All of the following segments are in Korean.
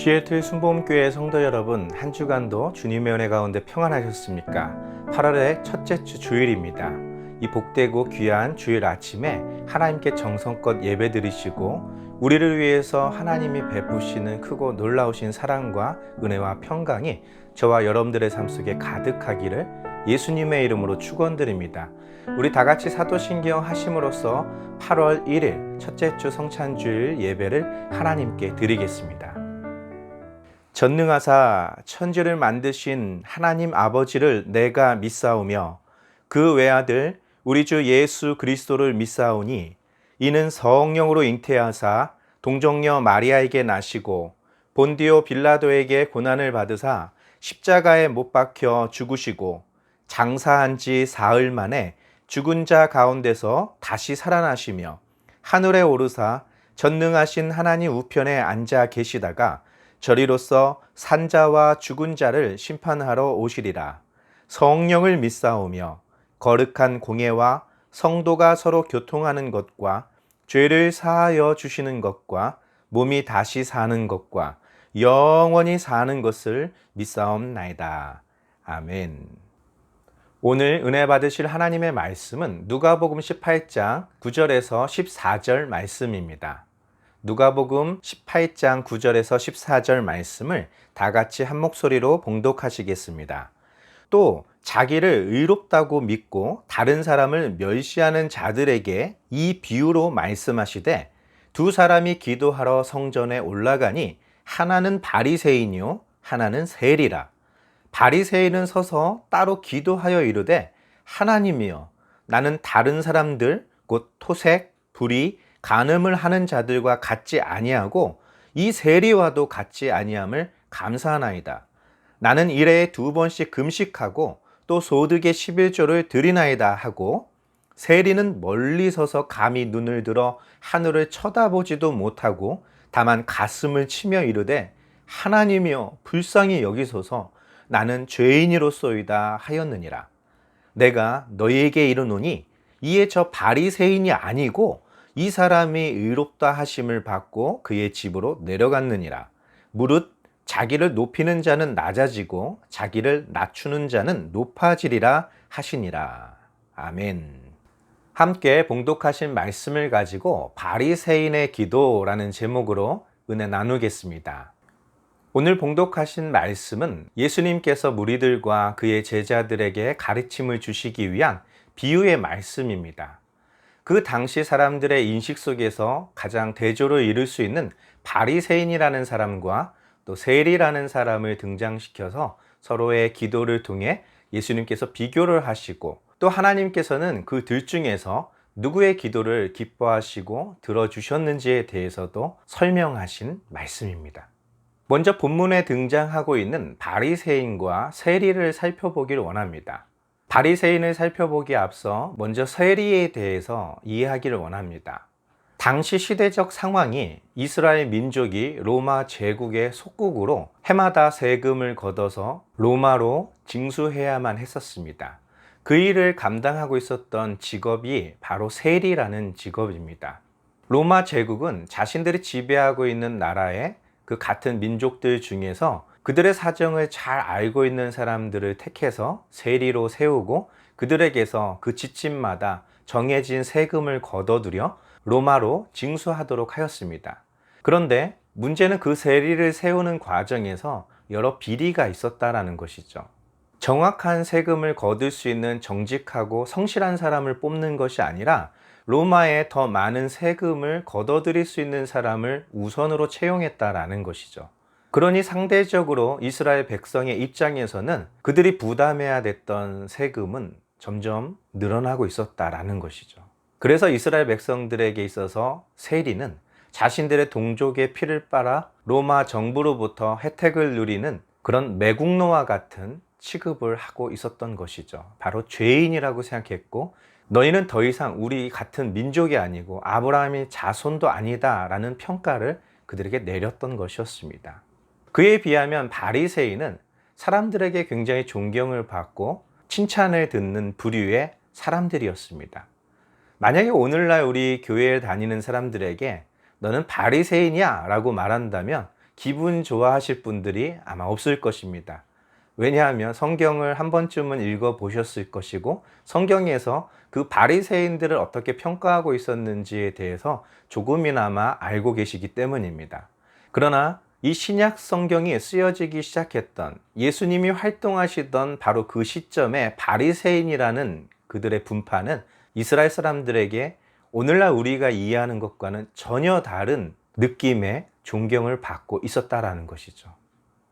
시애틀 순복음교회 성도 여러분, 한 주간도 주님의 은혜 가운데 평안하셨습니까? 8월의 첫째 주 주일입니다. 이 복되고 귀한 주일 아침에 하나님께 정성껏 예배 드리시고 우리를 위해서 하나님이 베푸시는 크고 놀라우신 사랑과 은혜와 평강이 저와 여러분들의 삶 속에 가득하기를 예수님의 이름으로 축원드립니다. 우리 다 같이 사도신경 하심으로써 8월 1일 첫째 주 성찬주일 예배를 하나님께 드리겠습니다. 전능하사 천지를 만드신 하나님 아버지를 내가 믿사오며 그 외아들 우리 주 예수 그리스도를 믿사오니 이는 성령으로 잉태하사 동정녀 마리아에게 나시고 본디오 빌라도에게 고난을 받으사 십자가에 못 박혀 죽으시고 장사한 지 사흘 만에 죽은 자 가운데서 다시 살아나시며 하늘에 오르사 전능하신 하나님 우편에 앉아 계시다가 저리로서 산자와 죽은 자를 심판하러 오시리라. 성령을 믿사오며 거룩한 공예와 성도가 서로 교통하는 것과 죄를 사하여 주시는 것과 몸이 다시 사는 것과 영원히 사는 것을 믿사옵나이다. 아멘. 오늘 은혜 받으실 하나님의 말씀은 누가복음 18장 9절에서 14절 말씀입니다. 누가복음 18장 9절에서 14절 말씀을 다 같이 한 목소리로 봉독하시겠습니다. 또 자기를 의롭다고 믿고 다른 사람을 멸시하는 자들에게 이 비유로 말씀하시되 두 사람이 기도하러 성전에 올라가니 하나는 바리새인이요 하나는 세리라. 바리새인은 서서 따로 기도하여 이르되 하나님이여 나는 다른 사람들 곧 토색, 불의, 간음을 하는 자들과 같지 아니하고 이 세리와도 같지 아니함을 감사하나이다. 나는 일해에 2번씩 금식하고 또 소득의 11조를 드리나이다 하고 세리는 멀리 서서 감히 눈을 들어 하늘을 쳐다보지도 못하고 다만 가슴을 치며 이르되 하나님이여 불쌍히 여기소서 나는 죄인이로소이다 하였느니라. 내가 너희에게 이르노니 이에 저 바리새인이 아니고 이 사람이 의롭다 하심을 받고 그의 집으로 내려갔느니라. 무릇 자기를 높이는 자는 낮아지고 자기를 낮추는 자는 높아지리라 하시니라. 아멘. 함께 봉독하신 말씀을 가지고 바리새인의 기도라는 제목으로 은혜 나누겠습니다. 오늘 봉독하신 말씀은 예수님께서 무리들과 그의 제자들에게 가르침을 주시기 위한 비유의 말씀입니다. 그 당시 사람들의 인식 속에서 가장 대조를 이룰 수 있는 바리새인이라는 사람과 또 세리라는 사람을 등장시켜서 서로의 기도를 통해 예수님께서 비교를 하시고 또 하나님께서는 그 둘 중에서 누구의 기도를 기뻐하시고 들어주셨는지에 대해서도 설명하신 말씀입니다. 먼저 본문에 등장하고 있는 바리새인과 세리를 살펴보길 원합니다. 바리새인을 살펴보기에 앞서 먼저 세리에 대해서 이해하기를 원합니다. 당시 시대적 상황이 이스라엘 민족이 로마 제국의 속국으로 해마다 세금을 걷어서 로마로 징수해야만 했었습니다. 그 일을 감당하고 있었던 직업이 바로 세리라는 직업입니다. 로마 제국은 자신들이 지배하고 있는 나라의 그 같은 민족들 중에서 그들의 사정을 잘 알고 있는 사람들을 택해서 세리로 세우고 그들에게서 그 지침마다 정해진 세금을 걷어들여 로마로 징수하도록 하였습니다. 그런데 문제는 그 세리를 세우는 과정에서 여러 비리가 있었다라는 것이죠. 정확한 세금을 거둘 수 있는 정직하고 성실한 사람을 뽑는 것이 아니라 로마에 더 많은 세금을 걷어들일 수 있는 사람을 우선으로 채용했다라는 것이죠. 그러니 상대적으로 이스라엘 백성의 입장에서는 그들이 부담해야 됐던 세금은 점점 늘어나고 있었다라는 것이죠. 그래서 이스라엘 백성들에게 있어서 세리는 자신들의 동족의 피를 빨아 로마 정부로부터 혜택을 누리는 그런 매국노와 같은 취급을 하고 있었던 것이죠. 바로 죄인이라고 생각했고 너희는 더 이상 우리 같은 민족이 아니고 아브라함의 자손도 아니다 라는 평가를 그들에게 내렸던 것이었습니다. 그에 비하면 바리새인은 사람들에게 굉장히 존경을 받고 칭찬을 듣는 부류의 사람들이었습니다. 만약에 오늘날 우리 교회에 다니는 사람들에게 너는 바리새인이야 라고 말한다면 기분 좋아하실 분들이 아마 없을 것입니다. 왜냐하면 성경을 한 번쯤은 읽어 보셨을 것이고 성경에서 그 바리새인들을 어떻게 평가하고 있었는지에 대해서 조금이나마 알고 계시기 때문입니다. 그러나 이 신약 성경이 쓰여지기 시작했던 예수님이 활동하시던 바로 그 시점에 바리새인이라는 그들의 분파는 이스라엘 사람들에게 오늘날 우리가 이해하는 것과는 전혀 다른 느낌의 존경을 받고 있었다라는 것이죠.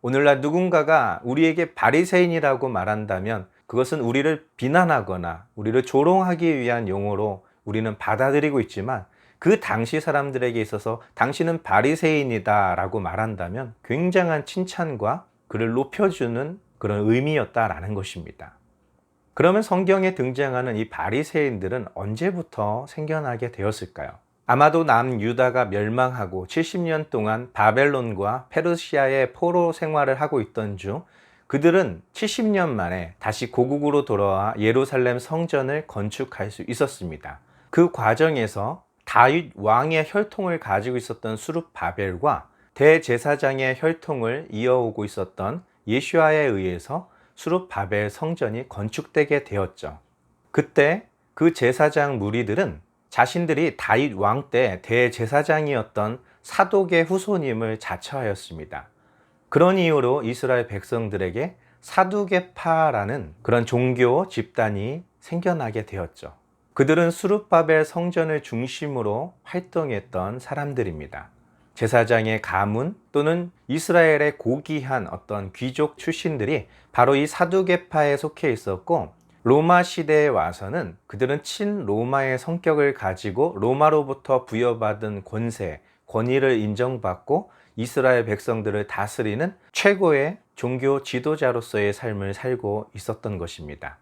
오늘날 누군가가 우리에게 바리새인이라고 말한다면 그것은 우리를 비난하거나 우리를 조롱하기 위한 용어로 우리는 받아들이고 있지만 그 당시 사람들에게 있어서 당신은 바리새인이다 라고 말한다면 굉장한 칭찬과 그를 높여주는 그런 의미였다라는 것입니다. 그러면 성경에 등장하는 이 바리새인들은 언제부터 생겨나게 되었을까요? 아마도 남유다가 멸망하고 70년 동안 바벨론과 페르시아의 포로 생활을 하고 있던 중 그들은 70년 만에 다시 고국으로 돌아와 예루살렘 성전을 건축할 수 있었습니다. 그 과정에서 다윗 왕의 혈통을 가지고 있었던 수룹바벨과 대제사장의 혈통을 이어오고 있었던 예슈아에 의해서 수룹바벨 성전이 건축되게 되었죠. 그때 그 제사장 무리들은 자신들이 다윗 왕 때 대제사장이었던 사독의 후손임을 자처하였습니다. 그런 이유로 이스라엘 백성들에게 사두개파라는 그런 종교 집단이 생겨나게 되었죠. 그들은 수룹바벨 성전을 중심으로 활동했던 사람들입니다. 제사장의 가문 또는 이스라엘의 고귀한 어떤 귀족 출신들이 바로 이 사두개파에 속해 있었고 로마 시대에 와서는 그들은 친로마의 성격을 가지고 로마로부터 부여받은 권세, 권위를 인정받고 이스라엘 백성들을 다스리는 최고의 종교 지도자로서의 삶을 살고 있었던 것입니다.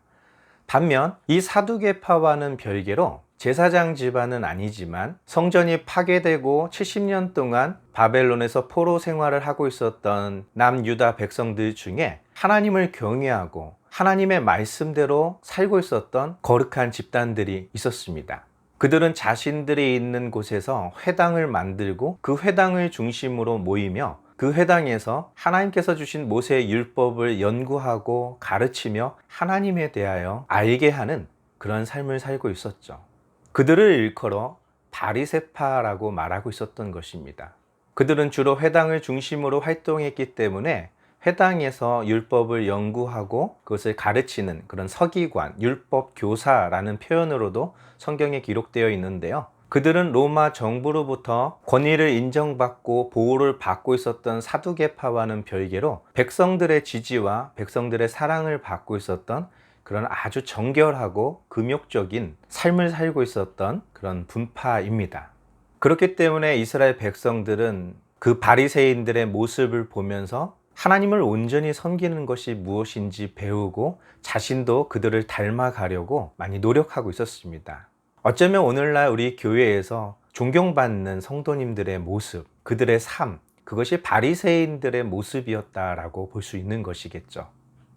반면 이 사두개파와는 별개로 제사장 집안은 아니지만 성전이 파괴되고 70년 동안 바벨론에서 포로 생활을 하고 있었던 남유다 백성들 중에 하나님을 경외하고 하나님의 말씀대로 살고 있었던 거룩한 집단들이 있었습니다. 그들은 자신들이 있는 곳에서 회당을 만들고 그 회당을 중심으로 모이며 그 회당에서 하나님께서 주신 모세의 율법을 연구하고 가르치며 하나님에 대하여 알게 하는 그런 삶을 살고 있었죠. 그들을 일컬어 바리새파라고 말하고 있었던 것입니다. 그들은 주로 회당을 중심으로 활동했기 때문에 회당에서 율법을 연구하고 그것을 가르치는 그런 서기관, 율법 교사라는 표현으로도 성경에 기록되어 있는데요. 그들은 로마 정부로부터 권위를 인정받고 보호를 받고 있었던 사두개파와는 별개로 백성들의 지지와 백성들의 사랑을 받고 있었던 그런 아주 정결하고 금욕적인 삶을 살고 있었던 그런 분파입니다. 그렇기 때문에 이스라엘 백성들은 그 바리새인들의 모습을 보면서 하나님을 온전히 섬기는 것이 무엇인지 배우고 자신도 그들을 닮아가려고 많이 노력하고 있었습니다. 어쩌면 오늘날 우리 교회에서 존경받는 성도님들의 모습, 그들의 삶, 그것이 바리새인들의 모습이었다라고 볼 수 있는 것이겠죠.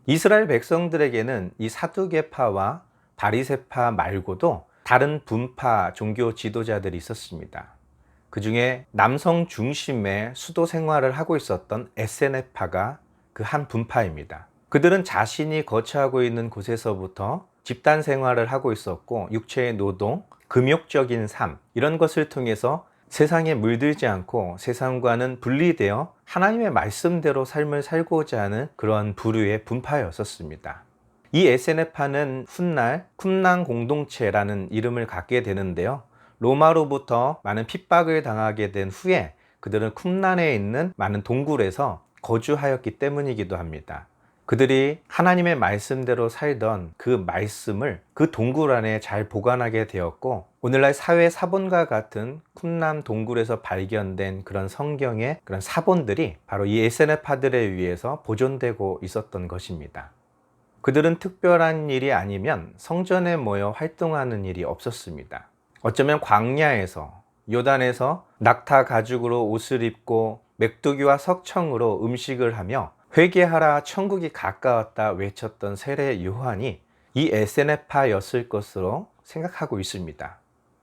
이스라엘 백성들에게는 이 사두개파와 바리새파 말고도 다른 분파 종교 지도자들이 있었습니다. 그 중에 남성 중심의 수도 생활을 하고 있었던 에세네파가 그 한 분파입니다. 그들은 자신이 거처하고 있는 곳에서부터 집단 생활을 하고 있었고 육체의 노동, 금욕적인 삶 이런 것을 통해서 세상에 물들지 않고 세상과는 분리되어 하나님의 말씀대로 삶을 살고자 하는 그런 부류의 분파였었습니다. 이 에세네파는 훗날 쿰난 공동체라는 이름을 갖게 되는데요. 로마로부터 많은 핍박을 당하게 된 후에 그들은 쿰난에 있는 많은 동굴에서 거주하였기 때문이기도 합니다. 그들이 하나님의 말씀대로 살던 그 말씀을 그 동굴 안에 잘 보관하게 되었고 오늘날 사회 사본과 같은 쿰난 동굴에서 발견된 그런 성경의 그런 사본들이 바로 이 에세네파들에 의해서 보존되고 있었던 것입니다. 그들은 특별한 일이 아니면 성전에 모여 활동하는 일이 없었습니다. 어쩌면 광야에서 요단에서 낙타 가죽으로 옷을 입고 메뚜기와 석청으로 음식을 하며 회개하라 천국이 가까웠다 외쳤던 세례 요한이 이 에세네파였을 것으로 생각하고 있습니다.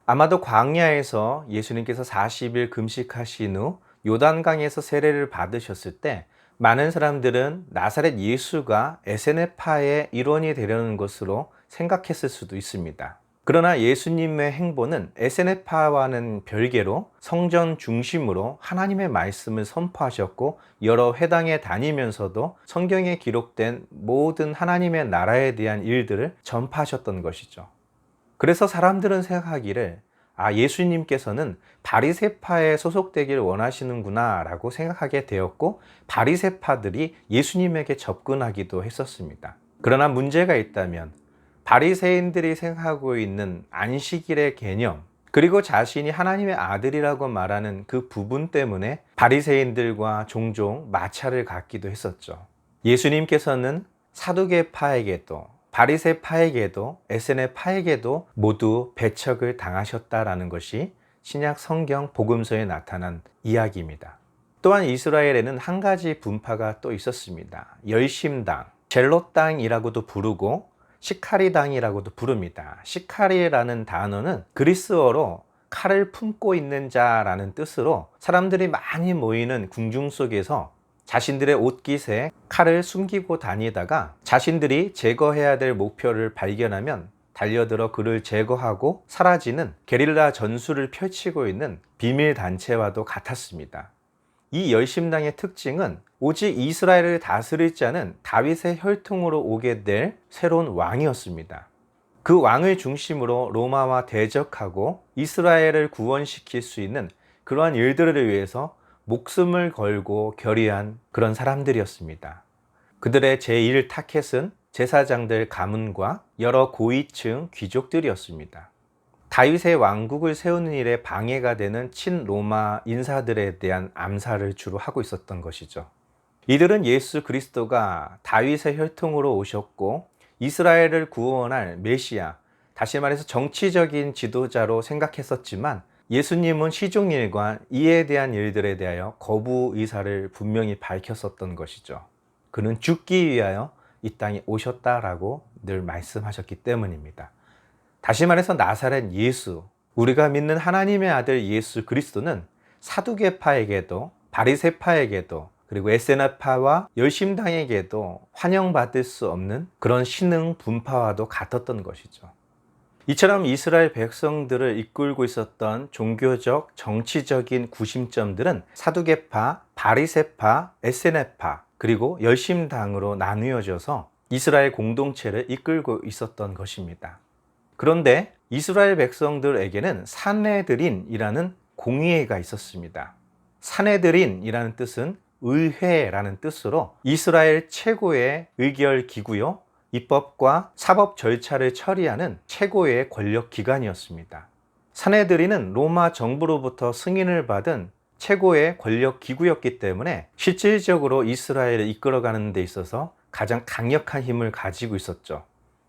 아마도 광야에서 예수님께서 40일 금식하신 후 요단강에서 세례를 받으셨을 때 많은 사람들은 나사렛 예수가 에세네파의 일원이 되려는 것으로 생각했을 수도 있습니다. 그러나 예수님의 행보는 에세네파와는 별개로 성전 중심으로 하나님의 말씀을 선포하셨고, 여러 회당에 다니면서도 성경에 기록된 모든 하나님의 나라에 대한 일들을 전파하셨던 것이죠. 그래서 사람들은 생각하기를 예수님께서는 바리새파에 소속되길 원하시는구나 라고 생각하게 되었고, 바리새파들이 예수님에게 접근하기도 했었습니다. 그러나 문제가 있다면 바리새인들이 생각하고 있는 안식일의 개념, 그리고 자신이 하나님의 아들이라고 말하는 그 부분 때문에 바리새인들과 종종 마찰을 갖기도 했었죠. 예수님께서는 사두개파에게도 바리새파에게도 에세네파에게도 모두 배척을 당하셨다라는 것이 신약 성경 복음서에 나타난 이야기입니다. 또한 이스라엘에는 한 가지 분파가 또 있었습니다. 열심당, 젤롯당이라고도 부르고 시카리당이라고도 부릅니다. 시카리라는 단어는 그리스어로 칼을 품고 있는 자라는 뜻으로 사람들이 많이 모이는 궁중 속에서 자신들의 옷깃에 칼을 숨기고 다니다가 자신들이 제거해야 될 목표를 발견하면 달려들어 그를 제거하고 사라지는 게릴라 전술을 펼치고 있는 비밀 단체와도 같았습니다. 이 열심당의 특징은 오직 이스라엘을 다스릴 자는 다윗의 혈통으로 오게 될 새로운 왕이었습니다. 그 왕을 중심으로 로마와 대적하고 이스라엘을 구원시킬 수 있는 그러한 일들을 위해서 목숨을 걸고 결의한 그런 사람들이었습니다. 그들의 제1 타켓은 제사장들 가문과 여러 고위층 귀족들이었습니다. 다윗의 왕국을 세우는 일에 방해가 되는 친로마 인사들에 대한 암살을 주로 하고 있었던 것이죠. 이들은 예수 그리스도가 다윗의 혈통으로 오셨고 이스라엘을 구원할 메시아, 다시 말해서 정치적인 지도자로 생각했었지만, 예수님은 시종일관 이에 대한 일들에 대하여 거부 의사를 분명히 밝혔었던 것이죠. 그는 죽기 위하여 이 땅에 오셨다라고 늘 말씀하셨기 때문입니다. 다시 말해서 나사렛 예수, 우리가 믿는 하나님의 아들 예수 그리스도는 사두개파에게도 바리새파에게도 그리고 에세네파와 열심당에게도 환영받을 수 없는 그런 신흥 분파와도 같았던 것이죠. 이처럼 이스라엘 백성들을 이끌고 있었던 종교적, 정치적인 구심점들은 사두개파, 바리새파, 에세네파, 그리고 열심당으로 나누어져서 이스라엘 공동체를 이끌고 있었던 것입니다. 그런데 이스라엘 백성들에게는 산헤드린이라는 공의회가 있었습니다. 산헤드린이라는 뜻은 의회라는 뜻으로 이스라엘 최고의 의결 기구요, 입법과 사법 절차를 처리하는 최고의 권력 기관이었습니다. 산헤드린은 로마 정부로부터 승인을 받은 최고의 권력 기구였기 때문에 실질적으로 이스라엘을 이끌어가는 데 있어서 가장 강력한 힘을 가지고 있었죠.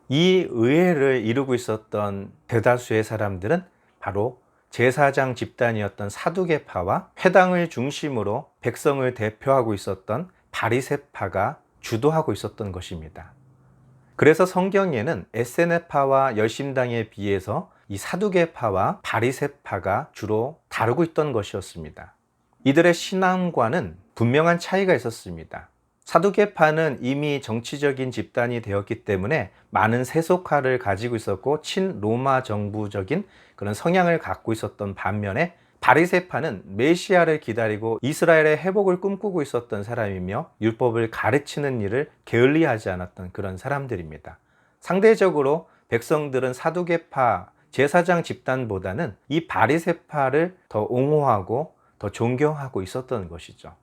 이 의회를 이루고 있었던 대다수의 사람들은 바로 제사장 집단이었던 사두개파와 회당을 중심으로 백성을 대표하고 있었던 바리새파가 주도하고 있었던 것입니다. 그래서 성경에는 에세네파와 열심당에 비해서 이 사두개파와 바리새파가 주로 다루고 있던 것이었습니다. 이들의 신앙과는 분명한 차이가 있었습니다. 사두개파는 이미 정치적인 집단이 되었기 때문에 많은 세속화를 가지고 있었고 친로마 정부적인 그런 성향을 갖고 있었던 반면에, 바리새파는 메시아를 기다리고 이스라엘의 회복을 꿈꾸고 있었던 사람이며 율법을 가르치는 일을 게을리하지 않았던 그런 사람들입니다. 상대적으로 백성들은 사두개파 제사장 집단보다는 이 바리새파를 더 옹호하고 더 존경하고 있었던 것이죠.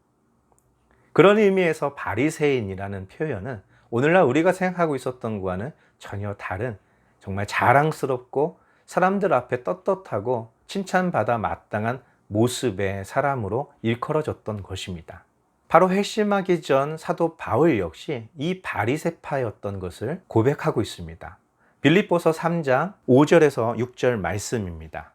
그런 의미에서 바리새인이라는 표현은 오늘날 우리가 생각하고 있었던 것과는 전혀 다른, 정말 자랑스럽고 사람들 앞에 떳떳하고 칭찬받아 마땅한 모습의 사람으로 일컬어졌던 것입니다. 바로 회심하기 전 사도 바울 역시 이 바리새파였던 것을 고백하고 있습니다. 빌립보서 3장 5절에서 6절 말씀입니다.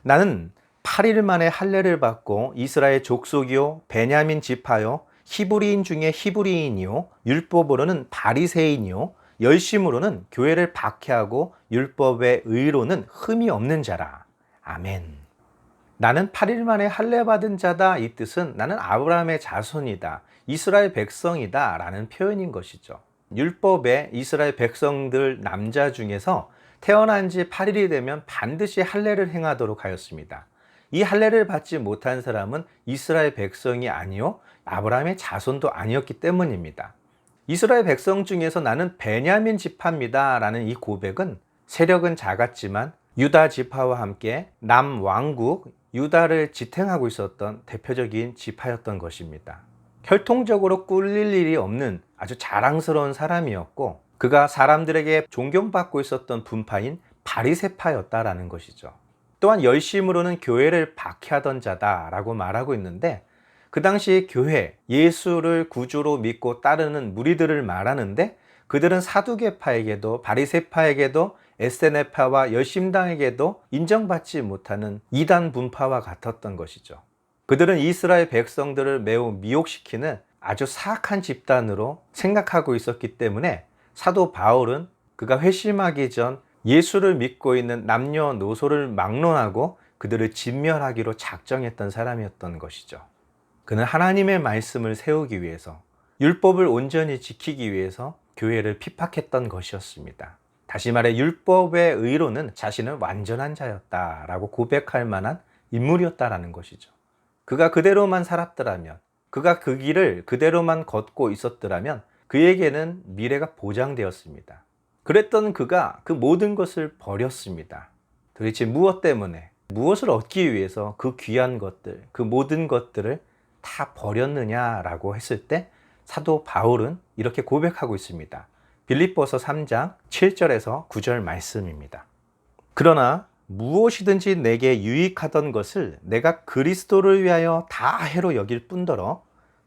나는 8일 만에 할례를 받고 이스라엘 족속이요 베냐민 지파요 히브리인 중에 히브리인이요 율법으로는 바리새인이요 열심으로는 교회를 박해하고 율법의 의로는 흠이 없는 자라. 아멘. 나는 8일 만에 할례 받은 자다. 이 뜻은 나는 아브라함의 자손이다, 이스라엘 백성이다 라는 표현인 것이죠. 율법에 이스라엘 백성들 남자 중에서 태어난 지 8일이 되면 반드시 할례를 행하도록 하였습니다. 이 할례를 받지 못한 사람은 이스라엘 백성이 아니요 아브라함의 자손도 아니었기 때문입니다. 이스라엘 백성 중에서 나는 베냐민 지파입니다 라는 이 고백은 세력은 작았지만 유다 지파와 함께 남왕국 유다를 지탱하고 있었던 대표적인 지파였던 것입니다. 혈통적으로 꿀릴 일이 없는 아주 자랑스러운 사람이었고, 그가 사람들에게 존경받고 있었던 분파인 바리새파였다라는 것이죠. 또한 열심으로는 교회를 박해하던 자다라고 말하고 있는데, 그 당시 교회, 예수를 구주로 믿고 따르는 무리들을 말하는데, 그들은 사두개파에게도 바리새파에게도 에스테네파와 열심당에게도 인정받지 못하는 이단 분파와 같았던 것이죠. 그들은 이스라엘 백성들을 매우 미혹시키는 아주 사악한 집단으로 생각하고 있었기 때문에 사도 바울은 그가 회심하기 전 예수를 믿고 있는 남녀노소를 막론하고 그들을 진멸하기로 작정했던 사람이었던 것이죠. 그는 하나님의 말씀을 세우기 위해서, 율법을 온전히 지키기 위해서 교회를 핍박했던 것이었습니다. 다시 말해 율법의 의로는 자신은 완전한 자였다라고 고백할 만한 인물이었다라는 것이죠. 그가 그대로만 살았더라면, 그가 그 길을 그대로만 걷고 있었더라면 그에게는 미래가 보장되었습니다. 그랬던 그가 그 모든 것을 버렸습니다. 도대체 무엇 때문에, 무엇을 얻기 위해서 그 귀한 것들, 그 모든 것들을 다 버렸느냐라고 했을 때 사도 바울은 이렇게 고백하고 있습니다. 빌립보서 3장 7절에서 9절 말씀입니다. 그러나 무엇이든지 내게 유익하던 것을 내가 그리스도를 위하여 다 해로 여길 뿐더러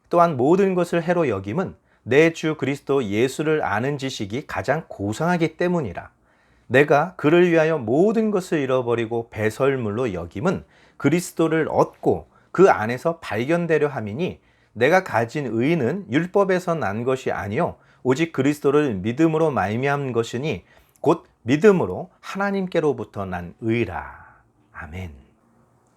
또한 모든 것을 해로 여김은 내 주 그리스도 예수를 아는 지식이 가장 고상하기 때문이라. 내가 그를 위하여 모든 것을 잃어버리고 배설물로 여김은 그리스도를 얻고 그 안에서 발견되려 함이니, 내가 가진 의는 율법에서 난 것이 아니요 오직 그리스도를 믿음으로 말미암은 것이니 곧 믿음으로 하나님께로부터 난 의라. 아멘.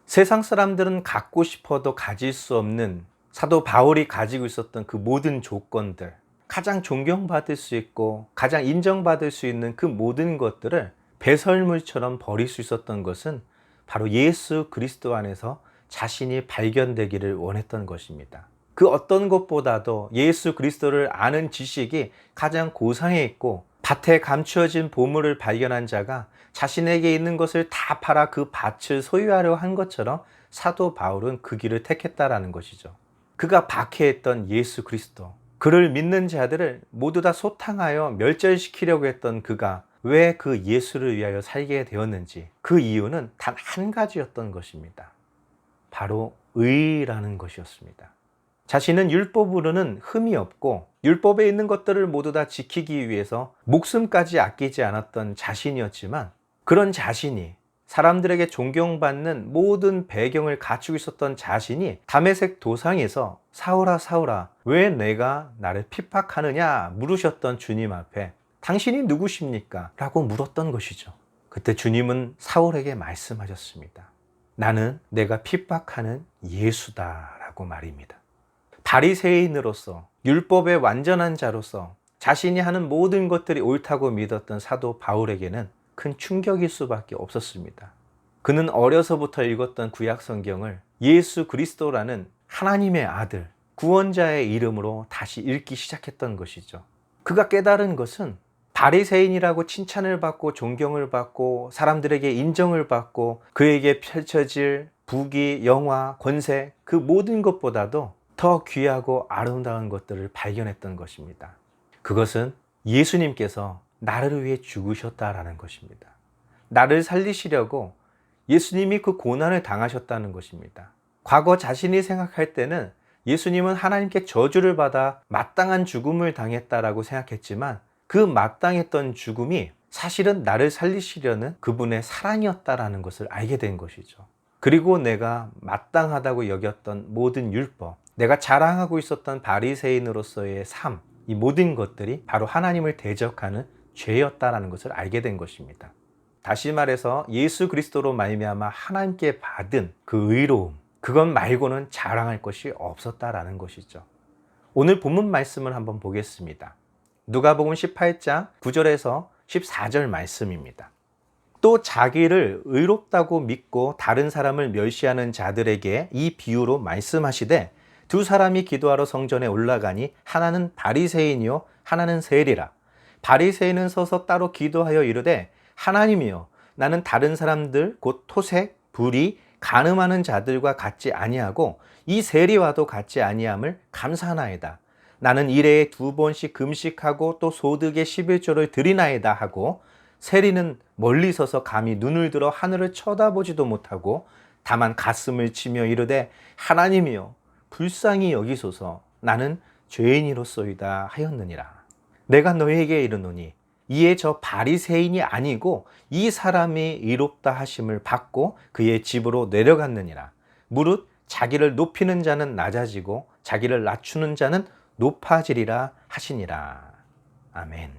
세상 사람들은 갖고 싶어도 가질 수 없는 사도 바울이 가지고 있었던 그 모든 조건들, 가장 존경받을 수 있고 가장 인정받을 수 있는 그 모든 것들을 배설물처럼 버릴 수 있었던 것은 바로 예수 그리스도 안에서 자신이 발견되기를 원했던 것입니다. 그 어떤 것보다도 예수 그리스도를 아는 지식이 가장 고상해 있고, 밭에 감추어진 보물을 발견한 자가 자신에게 있는 것을 다 팔아 그 밭을 소유하려 한 것처럼 사도 바울은 그 길을 택했다라는 것이죠. 그가 박해했던 예수 그리스도, 그를 믿는 자들을 모두 다 소탕하여 멸절시키려고 했던 그가 왜 그 예수를 위하여 살게 되었는지, 그 이유는 단 한 가지였던 것입니다. 바로 의라는 것이었습니다. 자신은 율법으로는 흠이 없고 율법에 있는 것들을 모두 다 지키기 위해서 목숨까지 아끼지 않았던 자신이었지만, 그런 자신이, 사람들에게 존경받는 모든 배경을 갖추고 있었던 자신이 다메섹 도상에서 사울아 사울아 왜 내가 나를 핍박하느냐 물으셨던 주님 앞에 당신이 누구십니까? 라고 물었던 것이죠. 그때 주님은 사울에게 말씀하셨습니다. 나는 내가 핍박하는 예수다 라고 말입니다. 바리새인으로서, 율법의 완전한 자로서 자신이 하는 모든 것들이 옳다고 믿었던 사도 바울에게는 큰 충격일 수밖에 없었습니다. 그는 어려서부터 읽었던 구약 성경을 예수 그리스도라는 하나님의 아들, 구원자의 이름으로 다시 읽기 시작했던 것이죠. 그가 깨달은 것은 바리새인이라고 칭찬을 받고 존경을 받고 사람들에게 인정을 받고 그에게 펼쳐질 부귀, 영화, 권세, 그 모든 것보다도 더 귀하고 아름다운 것들을 발견했던 것입니다. 그것은 예수님께서 나를 위해 죽으셨다라는 것입니다. 나를 살리시려고 예수님이 그 고난을 당하셨다는 것입니다. 과거 자신이 생각할 때는 예수님은 하나님께 저주를 받아 마땅한 죽음을 당했다라고 생각했지만, 그 마땅했던 죽음이 사실은 나를 살리시려는 그분의 사랑이었다라는 것을 알게 된 것이죠. 그리고 내가 마땅하다고 여겼던 모든 율법, 내가 자랑하고 있었던 바리새인으로서의 삶, 이 모든 것들이 바로 하나님을 대적하는 죄였다라는 것을 알게 된 것입니다. 다시 말해서 예수 그리스도로 말미암아 하나님께 받은 그 의로움, 그것 말고는 자랑할 것이 없었다라는 것이죠. 오늘 본문 말씀을 한번 보겠습니다. 누가복음 18장 9절에서 14절 말씀입니다. 또 자기를 의롭다고 믿고 다른 사람을 멸시하는 자들에게 이 비유로 말씀하시되 두 사람이 기도하러 성전에 올라가니 하나는 바리새인이요 하나는 세리라. 바리새인은 서서 따로 기도하여 이르되 하나님이여 나는 다른 사람들 곧 토색, 불의, 간음하는 자들과 같지 아니하고 이 세리와도 같지 아니함을 감사하나이다. 나는 일해에 2번씩 금식하고 또 소득의 11조를 드리나이다 하고 세리는 멀리 서서 감히 눈을 들어 하늘을 쳐다보지도 못하고 다만 가슴을 치며 이르되 하나님이여 불쌍히 여기소서 나는 죄인이로소이다 하였느니라. 내가 너희에게 이르노니 이에 저 바리새인이 아니고 이 사람이 의롭다 하심을 받고 그의 집으로 내려갔느니라. 무릇 자기를 높이는 자는 낮아지고 자기를 낮추는 자는 높아지리라 하시니라. 아멘.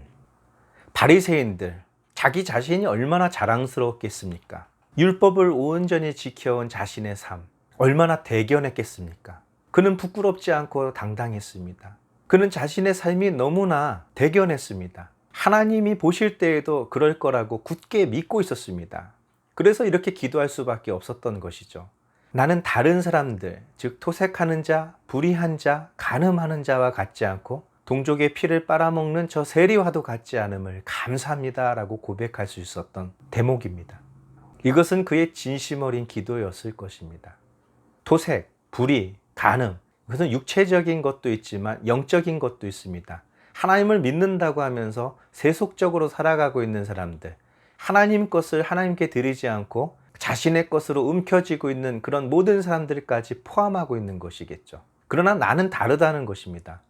바리새인들, 자기 자신이 얼마나 자랑스러웠겠습니까? 율법을 온전히 지켜온 자신의 삶, 얼마나 대견했겠습니까? 그는 부끄럽지 않고 당당했습니다. 그는 자신의 삶이 너무나 대견했습니다. 하나님이 보실 때에도 그럴 거라고 굳게 믿고 있었습니다. 그래서 이렇게 기도할 수밖에 없었던 것이죠. 나는 다른 사람들, 즉 토색하는 자, 불의한 자, 간음하는 자와 같지 않고 동족의 피를 빨아먹는 저 세리와도 같지 않음을 감사합니다 라고 고백할 수 있었던 대목입니다. 이것은 그의 진심 어린 기도였을 것입니다. 토색, 불의, 간음, 그것은 육체적인 것도 있지만 영적인 것도 있습니다. 하나님을 믿는다고 하면서 세속적으로 살아가고 있는 사람들, 하나님 것을 하나님께 드리지 않고 자신의 것으로 움켜쥐고 있는 그런 모든 사람들까지 포함하고 있는 것이겠죠. 그러나 나는 다르다는 것입니다.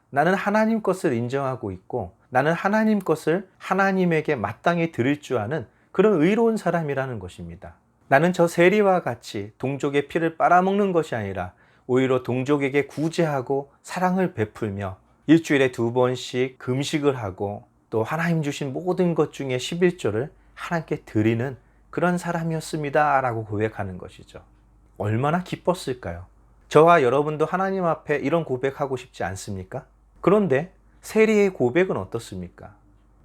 나는 하나님 것을 인정하고 있고 나는 하나님 것을 하나님에게 마땅히 드릴 줄 아는 그런 의로운 사람이라는 것입니다. 나는 저 세리와 같이 동족의 피를 빨아먹는 것이 아니라 오히려 동족에게 구제하고 사랑을 베풀며 일주일에 2번씩 금식을 하고 또 하나님 주신 모든 것 중에 11조를 하나님께 드리는 그런 사람이었습니다 라고 고백하는 것이죠. 얼마나 기뻤을까요? 저와 여러분도 하나님 앞에 이런 고백하고 싶지 않습니까? 그런데 세리의 고백은 어떻습니까?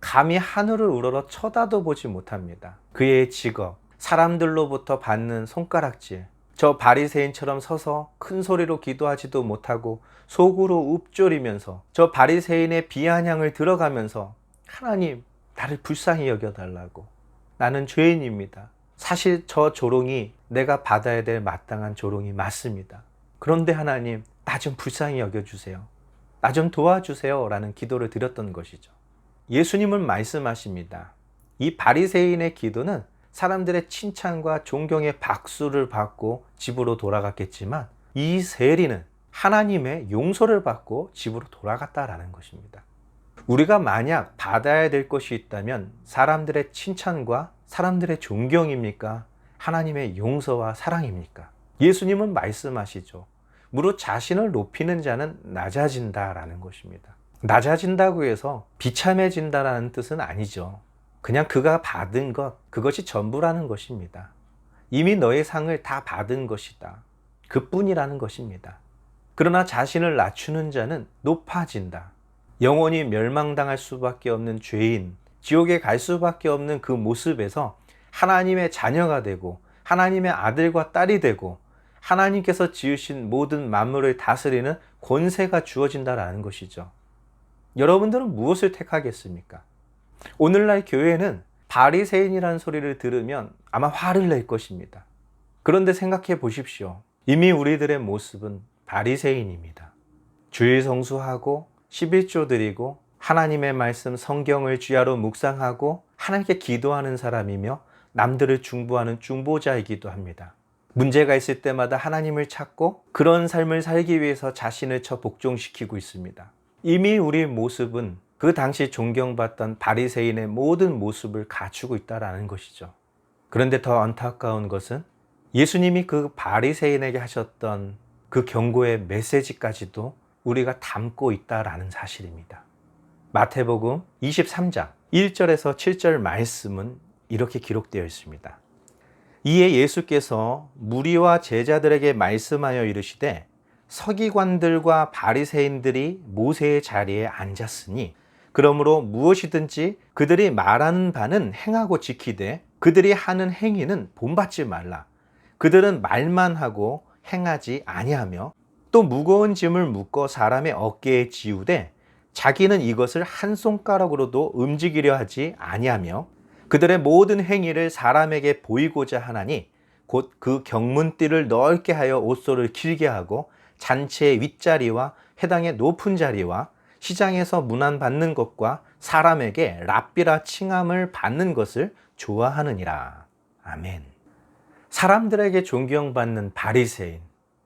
감히 하늘을 우러러 쳐다도 보지 못합니다. 그의 직업, 사람들로부터 받는 손가락질, 저 바리새인처럼 서서 큰 소리로 기도하지도 못하고 속으로 읊조리면서 저 바리새인의 비아냥을 들어가면서 하나님 나를 불쌍히 여겨달라고, 나는 죄인입니다. 사실 저 조롱이 내가 받아야 될 마땅한 조롱이 맞습니다. 그런데 하나님 나 좀 불쌍히 여겨주세요. 나 좀 도와주세요 라는 기도를 드렸던 것이죠. 예수님은 말씀하십니다. 이 바리새인의 기도는 사람들의 칭찬과 존경의 박수를 받고 집으로 돌아갔겠지만 이 세리는 하나님의 용서를 받고 집으로 돌아갔다라는 것입니다. 우리가 만약 받아야 될 것이 있다면 사람들의 칭찬과 사람들의 존경입니까? 하나님의 용서와 사랑입니까? 예수님은 말씀하시죠. 무릇 자신을 높이는 자는 낮아진다라는 것입니다. 낮아진다고 해서 비참해진다라는 뜻은 아니죠. 그냥 그가 받은 것, 그것이 전부라는 것입니다. 이미 너의 상을 다 받은 것이다. 그뿐이라는 것입니다. 그러나 자신을 낮추는 자는 높아진다. 영원히 멸망당할 수밖에 없는 죄인, 지옥에 갈 수밖에 없는 그 모습에서 하나님의 자녀가 되고 하나님의 아들과 딸이 되고 하나님께서 지으신 모든 만물을 다스리는 권세가 주어진다라는 것이죠. 여러분들은 무엇을 택하겠습니까? 오늘날 교회는 바리새인이라는 소리를 들으면 아마 화를 낼 것입니다. 그런데 생각해 보십시오. 이미 우리들의 모습은 바리새인입니다. 주일 성수하고 11조 드리고 하나님의 말씀 성경을 주야로 묵상하고 하나님께 기도하는 사람이며 남들을 중보하는 중보자이기도 합니다. 문제가 있을 때마다 하나님을 찾고 그런 삶을 살기 위해서 자신을 복종시키고 있습니다. 이미 우리의 모습은 그 당시 존경받던 바리새인의 모든 모습을 갖추고 있다는 것이죠. 그런데 더 안타까운 것은 예수님이 그 바리새인에게 하셨던 그 경고의 메시지까지도 우리가 담고 있다는 사실입니다. 마태복음 23장 1절에서 7절 말씀은 이렇게 기록되어 있습니다. 이에 예수께서 무리와 제자들에게 말씀하여 이르시되 서기관들과 바리새인들이 모세의 자리에 앉았으니 그러므로 무엇이든지 그들이 말하는 바는 행하고 지키되 그들이 하는 행위는 본받지 말라. 그들은 말만 하고 행하지 아니하며 또 무거운 짐을 묶어 사람의 어깨에 지우되 자기는 이것을 한 손가락으로도 움직이려 하지 아니하며 그들의 모든 행위를 사람에게 보이고자 하나니 곧 그 경문띠를 넓게 하여 옷소를 길게 하고 잔치의 윗자리와 회당의 높은 자리와 시장에서 문안받는 것과 사람에게 랍비라 칭함을 받는 것을 좋아하느니라. 아멘. 사람들에게 존경받는 바리새인,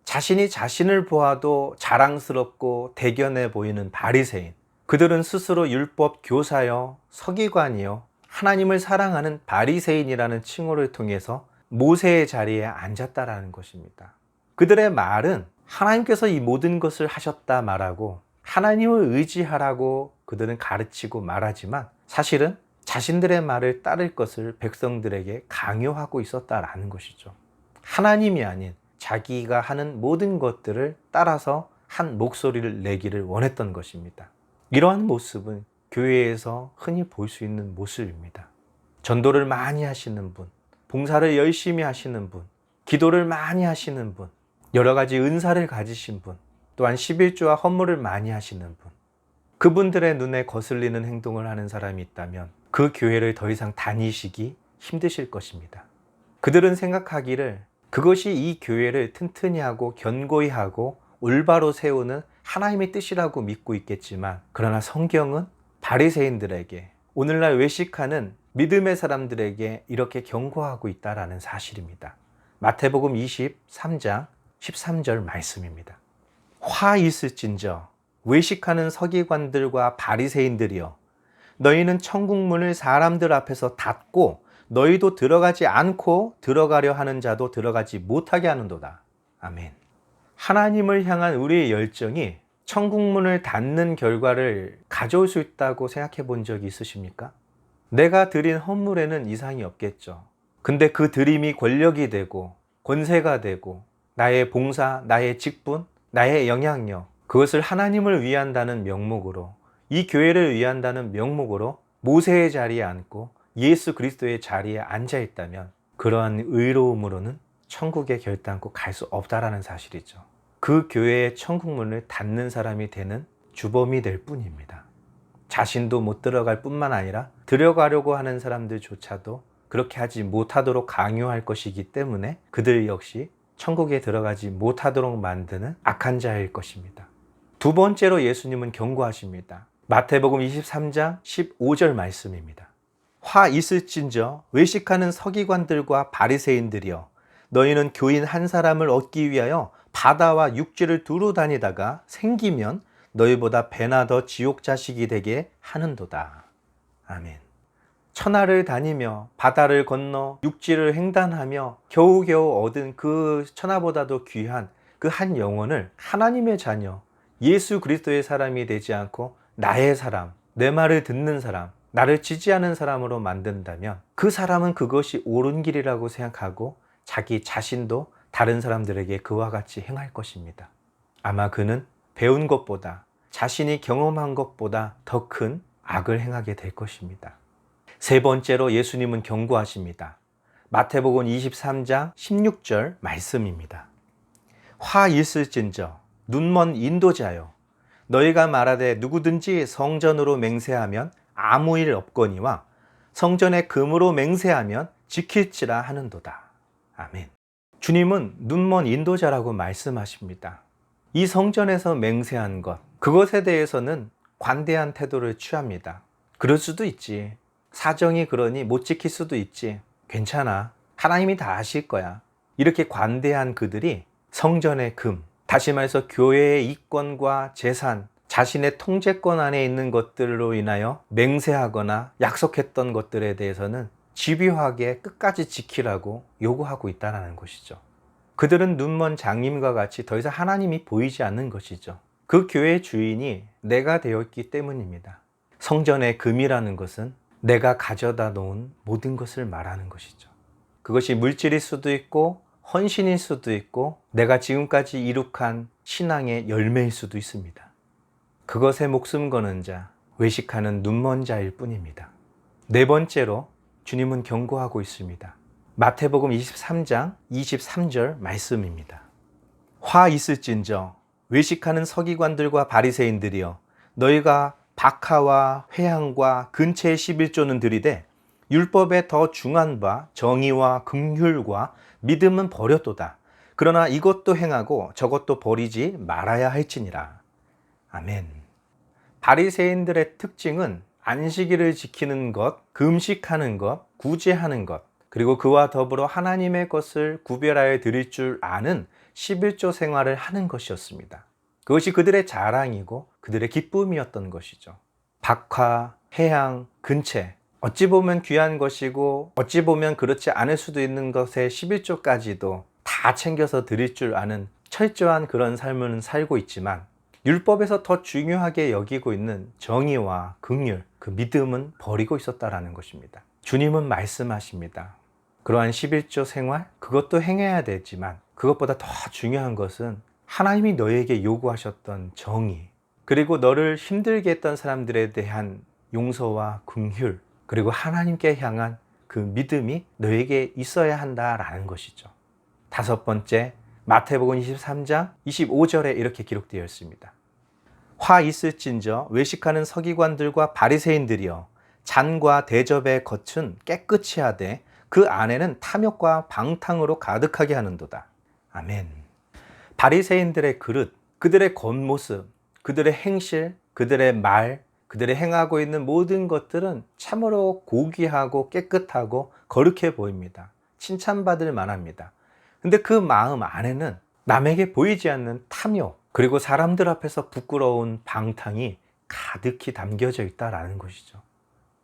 자신이 자신을 보아도 자랑스럽고 대견해 보이는 바리새인, 그들은 스스로 율법 교사여 서기관이요 하나님을 사랑하는 바리새인이라는 칭호를 통해서 모세의 자리에 앉았다라는 것입니다. 그들의 말은 하나님께서 이 모든 것을 하셨다 말하고 하나님을 의지하라고 그들은 가르치고 말하지만 사실은 자신들의 말을 따를 것을 백성들에게 강요하고 있었다라는 것이죠. 하나님이 아닌 자기가 하는 모든 것들을 따라서 한 목소리를 내기를 원했던 것입니다. 이러한 모습은 교회에서 흔히 볼 수 있는 모습입니다. 전도를 많이 하시는 분, 봉사를 열심히 하시는 분, 기도를 많이 하시는 분, 여러 가지 은사를 가지신 분, 또한 11조와 헌물을 많이 하시는 분, 그분들의 눈에 거슬리는 행동을 하는 사람이 있다면 그 교회를 더 이상 다니시기 힘드실 것입니다. 그들은 생각하기를 그것이 이 교회를 튼튼히 하고 견고히 하고 올바로 세우는 하나님의 뜻이라고 믿고 있겠지만, 그러나 성경은 바리새인들에게, 오늘날 외식하는 믿음의 사람들에게 이렇게 경고하고 있다라는 사실입니다. 마태복음 23장 13절 말씀입니다. 화 있을진저 외식하는 서기관들과 바리새인들이여, 너희는 천국문을 사람들 앞에서 닫고 너희도 들어가지 않고 들어가려 하는 자도 들어가지 못하게 하는도다. 아멘. 하나님을 향한 우리의 열정이 천국문을 닫는 결과를 가져올 수 있다고 생각해 본 적이 있으십니까? 내가 드린 헌물에는 이상이 없겠죠. 근데 그 드림이 권력이 되고 권세가 되고 나의 봉사, 나의 직분, 나의 영향력, 그것을 하나님을 위한다는 명목으로, 이 교회를 위한다는 명목으로 모세의 자리에 앉고 예수 그리스도의 자리에 앉아 있다면 그러한 의로움으로는 천국에 결단코 갈 수 없다라는 사실이죠. 그 교회의 천국문을 닫는 사람이 되는 주범이 될 뿐입니다. 자신도 못 들어갈 뿐만 아니라 들어가려고 하는 사람들조차도 그렇게 하지 못하도록 강요할 것이기 때문에 그들 역시 천국에 들어가지 못하도록 만드는 악한 자일 것입니다. 두 번째로 예수님은 경고하십니다. 마태복음 23장 15절 말씀입니다. 화 있을진저 외식하는 서기관들과 바리새인들이여, 너희는 교인 한 사람을 얻기 위하여 바다와 육지를 두루 다니다가 생기면 너희보다 배나 더 지옥 자식이 되게 하는도다. 아멘. 천하를 다니며 바다를 건너 육지를 횡단하며 겨우겨우 얻은 그 천하보다도 귀한 그 한 영혼을 하나님의 자녀, 예수 그리스도의 사람이 되지 않고 나의 사람, 내 말을 듣는 사람, 나를 지지하는 사람으로 만든다면 그 사람은 그것이 옳은 길이라고 생각하고 자기 자신도 다른 사람들에게 그와 같이 행할 것입니다. 아마 그는 배운 것보다, 자신이 경험한 것보다 더 큰 악을 행하게 될 것입니다. 세 번째로 예수님은 경고하십니다. 마태복음 23장 16절 말씀입니다. 화 있을진저 눈먼 인도자여, 너희가 말하되 누구든지 성전으로 맹세하면 아무 일 없거니와 성전에 금으로 맹세하면 지킬지라 하는도다. 아멘. 주님은 눈먼 인도자라고 말씀하십니다. 이 성전에서 맹세한 것, 그것에 대해서는 관대한 태도를 취합니다. 그럴 수도 있지. 사정이 그러니 못 지킬 수도 있지. 괜찮아. 하나님이 다 아실 거야. 이렇게 관대한 그들이 성전의 금, 다시 말해서 교회의 이권과 재산, 자신의 통제권 안에 있는 것들로 인하여 맹세하거나 약속했던 것들에 대해서는 집요하게 끝까지 지키라고 요구하고 있다는 것이죠. 그들은 눈먼 장님과 같이 더 이상 하나님이 보이지 않는 것이죠. 그 교회의 주인이 내가 되었기 때문입니다. 성전의 금이라는 것은 내가 가져다 놓은 모든 것을 말하는 것이죠. 그것이 물질일 수도 있고 헌신일 수도 있고 내가 지금까지 이룩한 신앙의 열매일 수도 있습니다. 그것에 목숨 거는 자, 외식하는 눈먼 자일 뿐입니다. 네 번째로 주님은 경고하고 있습니다. 마태복음 23장 23절 말씀입니다. 화 있을진저 외식하는 서기관들과 바리새인들이여 너희가 박하와 회향과 근체의 11조는 들이되 율법에 더 중한 바 정의와 긍휼과 믿음은 버렸도다. 그러나 이것도 행하고 저것도 버리지 말아야 할지니라. 아멘. 바리새인들의 특징은 안식일을 지키는 것, 금식하는 것, 구제하는 것, 그리고 그와 더불어 하나님의 것을 구별하여 드릴 줄 아는 11조 생활을 하는 것이었습니다. 그것이 그들의 자랑이고 그들의 기쁨이었던 것이죠. 박하, 해양, 근체, 어찌 보면 귀한 것이고 어찌 보면 그렇지 않을 수도 있는 것의 11조까지도 다 챙겨서 드릴 줄 아는 철저한 그런 삶을 살고 있지만 율법에서 더 중요하게 여기고 있는 정의와 긍휼, 그 믿음은 버리고 있었다라는 것입니다. 주님은 말씀하십니다. 그러한 11조 생활, 그것도 행해야 되지만 그것보다 더 중요한 것은 하나님이 너에게 요구하셨던 정의, 그리고 너를 힘들게 했던 사람들에 대한 용서와 긍휼, 그리고 하나님께 향한 그 믿음이 너에게 있어야 한다라는 것이죠. 다섯 번째, 마태복음 23장 25절에 이렇게 기록되어 있습니다. 화 있을진저 외식하는 서기관들과 바리새인들이여 잔과 대접의 겉은 깨끗이 하되 그 안에는 탐욕과 방탕으로 가득하게 하는도다. 아멘. 바리새인들의 그릇, 그들의 겉모습, 그들의 행실, 그들의 말, 그들이 행하고 있는 모든 것들은 참으로 고귀하고 깨끗하고 거룩해 보입니다. 칭찬받을 만합니다. 근데 그 마음 안에는 남에게 보이지 않는 탐욕, 그리고 사람들 앞에서 부끄러운 방탕이 가득히 담겨져 있다라는 것이죠.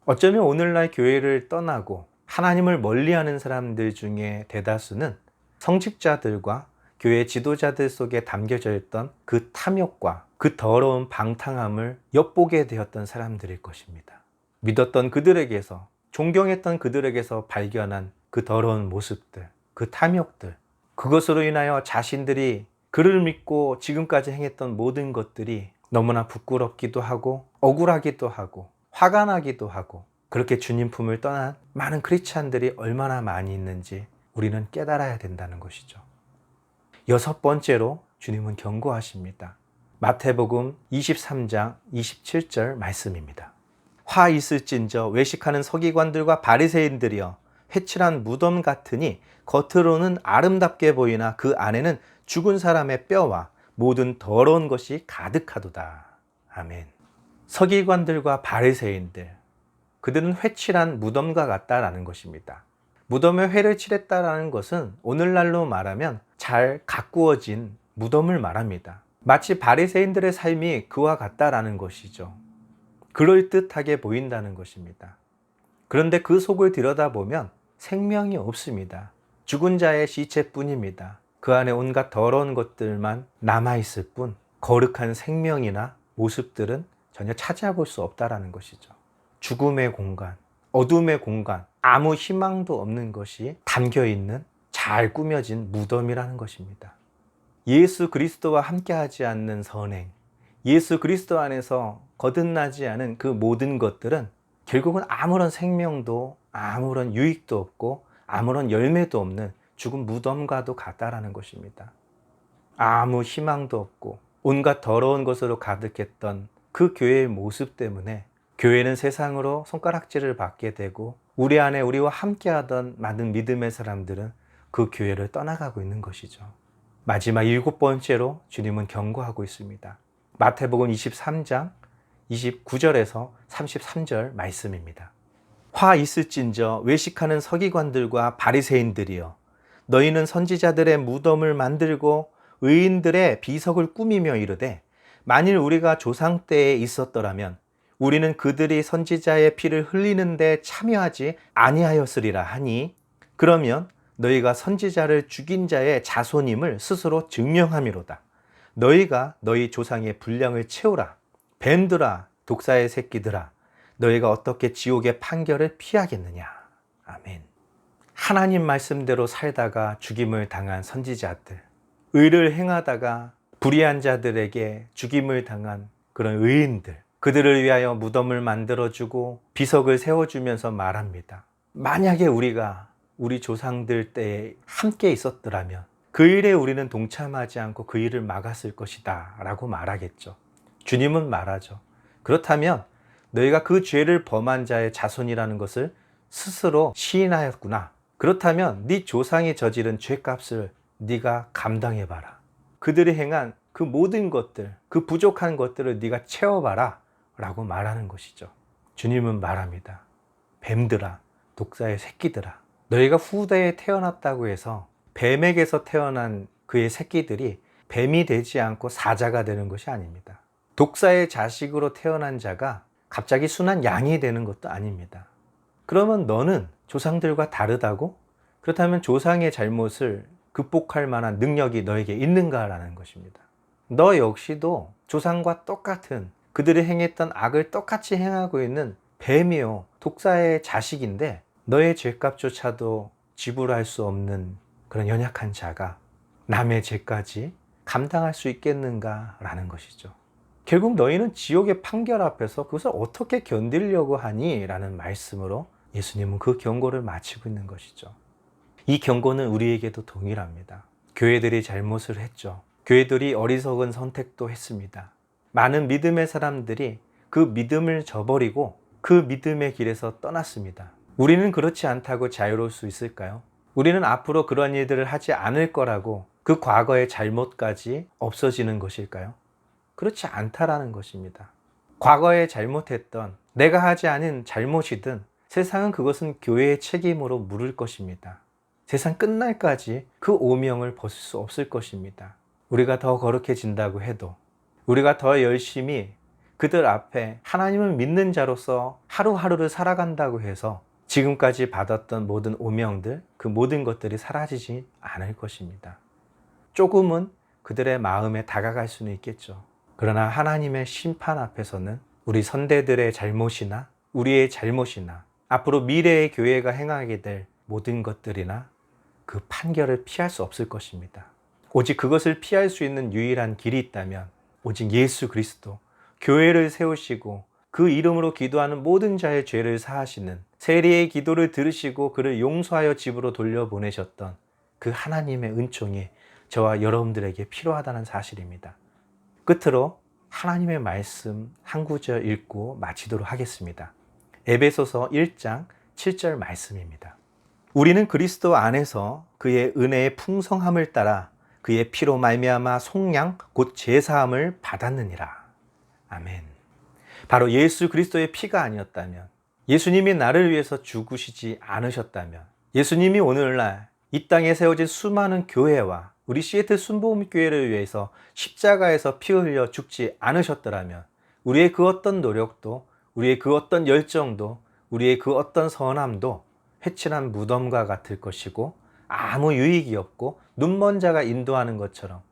어쩌면 오늘날 교회를 떠나고 하나님을 멀리하는 사람들 중에 대다수는 성직자들과 교회 지도자들 속에 담겨져 있던 그 탐욕과 그 더러운 방탕함을 엿보게 되었던 사람들일 것입니다. 믿었던 그들에게서, 존경했던 그들에게서 발견한 그 더러운 모습들, 그 탐욕들, 그것으로 인하여 자신들이 그를 믿고 지금까지 행했던 모든 것들이 너무나 부끄럽기도 하고 억울하기도 하고 화가 나기도 하고, 그렇게 주님 품을 떠난 많은 크리스찬들이 얼마나 많이 있는지 우리는 깨달아야 된다는 것이죠. 여섯 번째로 주님은 경고하십니다. 마태복음 23장 27절 말씀입니다. 화 있을진저 외식하는 서기관들과 바리새인들이여 회칠한 무덤 같으니 겉으로는 아름답게 보이나 그 안에는 죽은 사람의 뼈와 모든 더러운 것이 가득하도다. 아멘. 서기관들과 바리새인들, 그들은 회칠한 무덤과 같다라는 것입니다. 무덤에 회를 칠했다라는 것은 오늘날로 말하면 잘 가꾸어진 무덤을 말합니다. 마치 바리새인들의 삶이 그와 같다라는 것이죠. 그럴듯하게 보인다는 것입니다. 그런데 그 속을 들여다보면 생명이 없습니다. 죽은 자의 시체뿐입니다. 그 안에 온갖 더러운 것들만 남아있을 뿐 거룩한 생명이나 모습들은 전혀 찾아볼 수 없다라는 것이죠. 죽음의 공간, 어둠의 공간, 아무 희망도 없는 것이 담겨있는 잘 꾸며진 무덤이라는 것입니다. 예수 그리스도와 함께하지 않는 선행, 예수 그리스도 안에서 거듭나지 않은 그 모든 것들은 결국은 아무런 생명도 아무런 유익도 없고 아무런 열매도 없는 죽은 무덤과도 같다라는 것입니다. 아무 희망도 없고 온갖 더러운 것으로 가득했던 그 교회의 모습 때문에 교회는 세상으로 손가락질을 받게 되고 우리 안에 우리와 함께하던 많은 믿음의 사람들은 그 교회를 떠나가고 있는 것이죠. 마지막 일곱 번째로 주님은 경고하고 있습니다. 마태복음 23장 29절에서 33절 말씀입니다. 화 있을진저 외식하는 서기관들과 바리새인들이여 너희는 선지자들의 무덤을 만들고 의인들의 비석을 꾸미며 이르되 만일 우리가 조상 때에 있었더라면 우리는 그들이 선지자의 피를 흘리는 데 참여하지 아니하였으리라 하니 그러면 너희가 선지자를 죽인 자의 자손임을 스스로 증명함이로다. 너희가 너희 조상의 분량을 채우라. 뱀들아, 독사의 새끼들아, 너희가 어떻게 지옥의 판결을 피하겠느냐. 아멘. 하나님 말씀대로 살다가 죽임을 당한 선지자들, 의를 행하다가 불의한 자들에게 죽임을 당한 그런 의인들, 그들을 위하여 무덤을 만들어주고 비석을 세워주면서 말합니다. 만약에 우리가 우리 조상들 때에 함께 있었더라면 그 일에 우리는 동참하지 않고 그 일을 막았을 것이다 라고 말하겠죠. 주님은 말하죠. 그렇다면 너희가 그 죄를 범한 자의 자손이라는 것을 스스로 시인하였구나. 그렇다면 네 조상이 저지른 죄값을 네가 감당해봐라. 그들이 행한 그 모든 것들, 그 부족한 것들을 네가 채워봐라 라고 말하는 것이죠. 주님은 말합니다. 뱀들아, 독사의 새끼들아, 너희가 후대에 태어났다고 해서 뱀에게서 태어난 그의 새끼들이 뱀이 되지 않고 사자가 되는 것이 아닙니다. 독사의 자식으로 태어난 자가 갑자기 순한 양이 되는 것도 아닙니다. 그러면 너는 조상들과 다르다고? 그렇다면 조상의 잘못을 극복할 만한 능력이 너에게 있는가라는 것입니다. 너 역시도 조상과 똑같은 그들이 행했던 악을 똑같이 행하고 있는 뱀이요, 독사의 자식인데 너의 죄값조차도 지불할 수 없는 그런 연약한 자가 남의 죄까지 감당할 수 있겠는가라는 것이죠. 결국 너희는 지옥의 판결 앞에서 그것을 어떻게 견디려고 하니? 라는 말씀으로 예수님은 그 경고를 마치고 있는 것이죠. 이 경고는 우리에게도 동일합니다. 교회들이 잘못을 했죠. 교회들이 어리석은 선택도 했습니다. 많은 믿음의 사람들이 그 믿음을 저버리고 그 믿음의 길에서 떠났습니다. 우리는 그렇지 않다고 자유로울 수 있을까요? 우리는 앞으로 그런 일들을 하지 않을 거라고 그 과거의 잘못까지 없어지는 것일까요? 그렇지 않다라는 것입니다. 과거에 잘못했던 내가 하지 않은 잘못이든 세상은 그것은 교회의 책임으로 물을 것입니다. 세상 끝날까지 그 오명을 벗을 수 없을 것입니다. 우리가 더 거룩해진다고 해도, 우리가 더 열심히 그들 앞에 하나님을 믿는 자로서 하루하루를 살아간다고 해서 지금까지 받았던 모든 오명들, 그 모든 것들이 사라지지 않을 것입니다. 조금은 그들의 마음에 다가갈 수는 있겠죠. 그러나 하나님의 심판 앞에서는 우리 선대들의 잘못이나 우리의 잘못이나 앞으로 미래의 교회가 행하게 될 모든 것들이나 그 판결을 피할 수 없을 것입니다. 오직 그것을 피할 수 있는 유일한 길이 있다면 오직 예수 그리스도, 교회를 세우시고 그 이름으로 기도하는 모든 자의 죄를 사하시는, 세리의 기도를 들으시고 그를 용서하여 집으로 돌려보내셨던 그 하나님의 은총이 저와 여러분들에게 필요하다는 사실입니다. 끝으로 하나님의 말씀 한 구절 읽고 마치도록 하겠습니다. 에베소서 1장 7절 말씀입니다. 우리는 그리스도 안에서 그의 은혜의 풍성함을 따라 그의 피로 말미암아 속량 곧 제사함을 받았느니라. 아멘. 바로 예수 그리스도의 피가 아니었다면, 예수님이 나를 위해서 죽으시지 않으셨다면, 예수님이 오늘날 이 땅에 세워진 수많은 교회와 우리 시애틀 순복음교회를 위해서 십자가에서 피 흘려 죽지 않으셨더라면 우리의 그 어떤 노력도, 우리의 그 어떤 열정도, 우리의 그 어떤 선함도 회칠한 무덤과 같을 것이고 아무 유익이 없고 눈먼 자가 인도하는 것처럼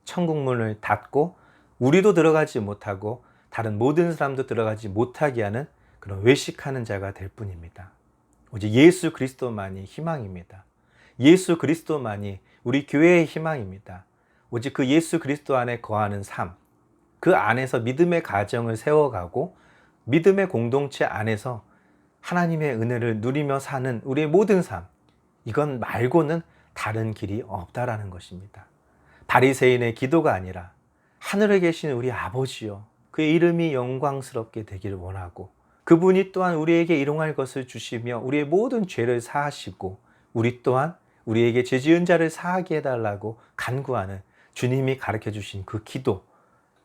천국 문을 닫고 우리도 들어가지 못하고 다른 모든 사람도 들어가지 못하게 하는 그런 외식하는 자가 될 뿐입니다. 오직 예수 그리스도만이 희망입니다. 예수 그리스도만이 우리 교회의 희망입니다. 오직 그 예수 그리스도 안에 거하는 삶, 그 안에서 믿음의 가정을 세워가고 믿음의 공동체 안에서 하나님의 은혜를 누리며 사는 우리의 모든 삶, 이건 말고는 다른 길이 없다라는 것입니다. 바리새인의 기도가 아니라 하늘에 계신 우리 아버지요, 그의 이름이 영광스럽게 되기를 원하고 그분이 또한 우리에게 일용할 것을 주시며 우리의 모든 죄를 사하시고 우리 또한 우리에게 죄 지은 자를 사하게 해달라고 간구하는 주님이 가르쳐 주신 그 기도,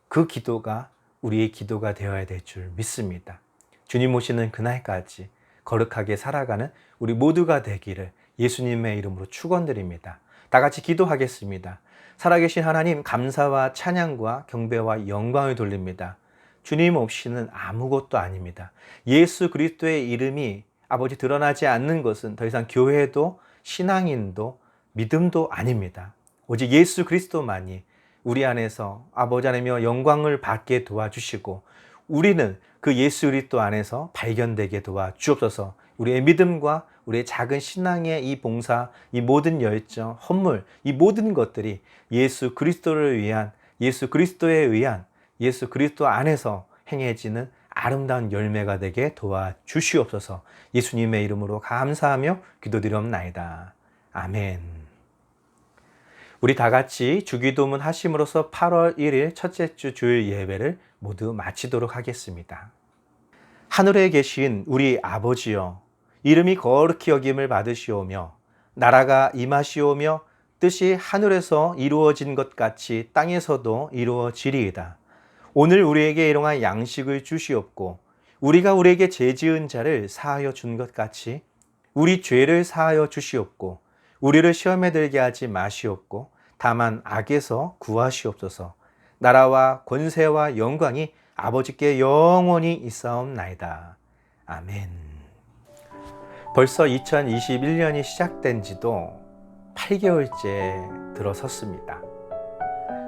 그 기도가 우리의 기도가 되어야 될 줄 믿습니다. 주님 오시는 그날까지 거룩하게 살아가는 우리 모두가 되기를 예수님의 이름으로 축원드립니다. 다 같이 기도하겠습니다. 살아계신 하나님, 감사와 찬양과 경배와 영광을 돌립니다. 주님 없이는 아무것도 아닙니다. 예수 그리스도의 이름이 아버지 드러나지 않는 것은 더 이상 교회도 신앙인도 믿음도 아닙니다. 오직 예수 그리스도만이 우리 안에서 아버지 하나님의 영광을 받게 도와주시고 우리는 그 그 예수 그리스도 안에서 발견되게 도와 주옵소서. 우리의 믿음과 우리의 작은 신앙의 이 봉사, 이 모든 열정, 헌물, 이 모든 것들이 예수 그리스도를 위한, 예수 그리스도에 의한, 예수 그리스도 안에서 행해지는 아름다운 열매가 되게 도와 주시옵소서. 예수님의 이름으로 감사하며 기도드리옵나이다. 아멘. 우리 다 같이 주기도문 하심으로써 8월 1일 첫째 주 주일 예배를 모두 마치도록 하겠습니다. 하늘에 계신 우리 아버지여, 이름이 거룩히 여김을 받으시오며 나라가 임하시오며 뜻이 하늘에서 이루어진 것 같이 땅에서도 이루어지리이다. 오늘 우리에게 일용할 양식을 주시옵고 우리가 우리에게 죄지은 자를 사하여 준 것 같이 우리 죄를 사하여 주시옵고 우리를 시험에 들게 하지 마시옵고 다만 악에서 구하시옵소서. 나라와 권세와 영광이 아버지께 영원히 있사옵나이다. 아멘. 벌써 2021년이 시작된 지도 8개월째 들어섰습니다.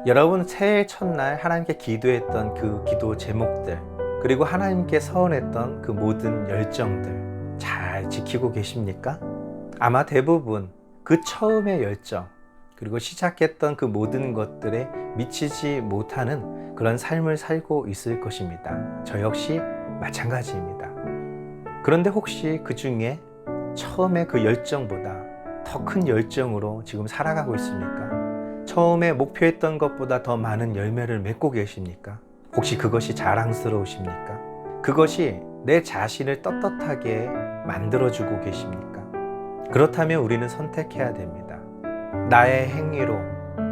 여러분 새해 첫날 하나님께 기도했던 그 기도 제목들, 그리고 하나님께 서원했던 그 모든 열정들 잘 지키고 계십니까? 아마 대부분 그 처음의 열정, 그리고 시작했던 그 모든 것들에 미치지 못하는 그런 삶을 살고 있을 것입니다. 저 역시 마찬가지입니다. 그런데 혹시 그 중에 처음에 그 열정보다 더 큰 열정으로 지금 살아가고 있습니까? 처음에 목표했던 것보다 더 많은 열매를 맺고 계십니까? 혹시 그것이 자랑스러우십니까? 그것이 내 자신을 떳떳하게 만들어주고 계십니까? 그렇다면 우리는 선택해야 됩니다. 나의 행위로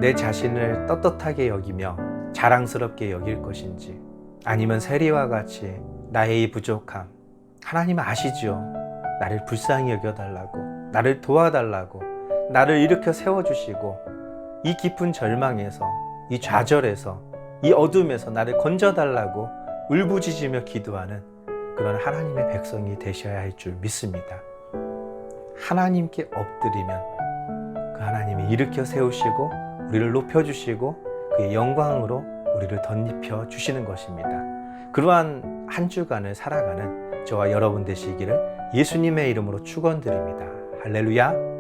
내 자신을 떳떳하게 여기며 자랑스럽게 여길 것인지, 아니면 세리와 같이 나의 이 부족함, 하나님 아시죠? 나를 불쌍히 여겨달라고, 나를 도와달라고, 나를 일으켜 세워주시고 이 깊은 절망에서, 이 좌절에서, 이 어둠에서 나를 건져달라고 울부짖으며 기도하는 그런 하나님의 백성이 되셔야 할 줄 믿습니다. 하나님께 엎드리면 그 하나님이 일으켜 세우시고 우리를 높여주시고 그의 영광으로 우리를 덧입혀 주시는 것입니다. 그러한 한 주간을 살아가는 저와 여러분 되시기를 예수님의 이름으로 축원드립니다. 할렐루야.